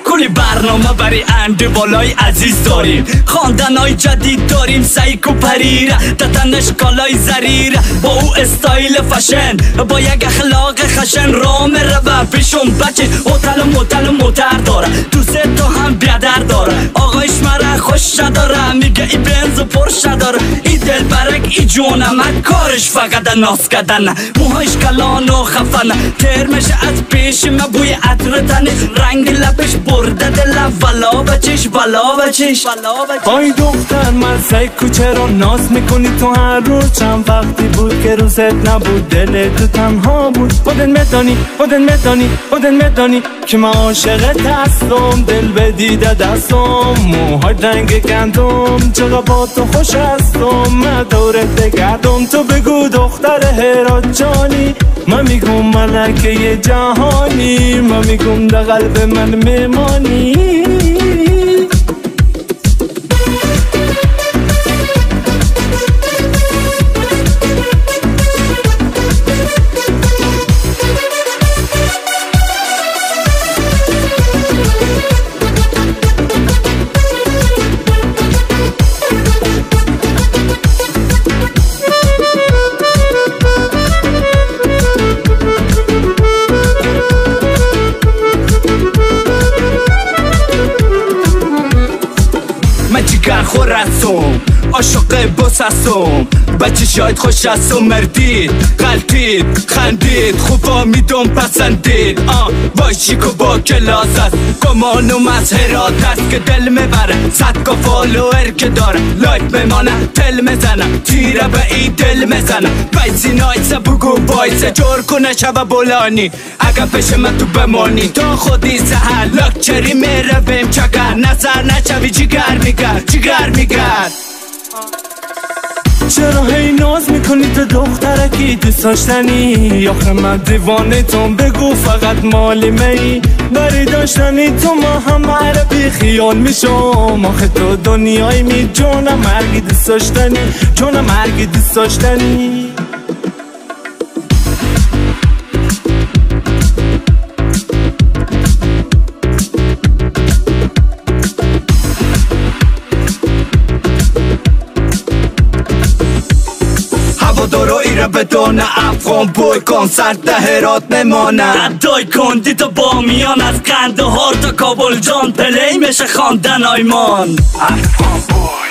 کلی برنامه برای انده بالای عزیز داریم، خواندن های جدید داریم، سایکو پریره دتن اشکالای زریره، با او استایل فشن، با یک اخلاق خشن رام رو پیشون بچه هتل موتر داره، دوست تو هم بیادر داره، آقایش مرا خوش داره، میگه ای بنز و پرش داره، ای دل برک ای جونم، کارش فقط ناس کردن، موهایش کلان و خفن، ترمش از پیش ما بوی عطر تنه، رنگ لبش برده دل والا بچش آی دختر مرسای کوچه رو ناز میکنی تو هر روز، چند وقتی بود که روزت نبود دل تو تنها بود، خودن میدانی که من عاشقت هستم، دل به دیده دستم، موهای رنگ گندم، چقدر با تو خوش هستم، من دورت بگردم، تو بگو دختر هرات جانی، من میگم ملکه جهانی، من میگم در قلب من میمانی. خور هستم عاشق بس هستم، بچه شاید خوش هستم، مردید غلطید خندید خوبا میدم پسندید، وای چیکو با کلاس است، گمانم از هرات است که دل میبره، صد کا فالوور که داره، لایک میمانه تل میزنم، تیره به ای دل میزنم، بیسی نایسه بگو بایسه جور کنه شبه بولانی، اگه پیش من تو بمانی تا خودی سهل لکچری میرویم چگر، نظر نشوی جگر میگرد چرا هی ناز میکنی تو دخترکی دوست داشتنی، آخه من دیوانه تون، بگو فقط مالی می بری داشتنی تو، ما هم عربی خیال میشم، آخه تو دنیای می جونم مرگی دوست داشتنی. دارو ایره بدون افغان بوی کنسرت هرات نمانه، ادای کندی تا با میان، از قندهار تا کابل جان پلی میشه خواندن آیمان افغان بوی.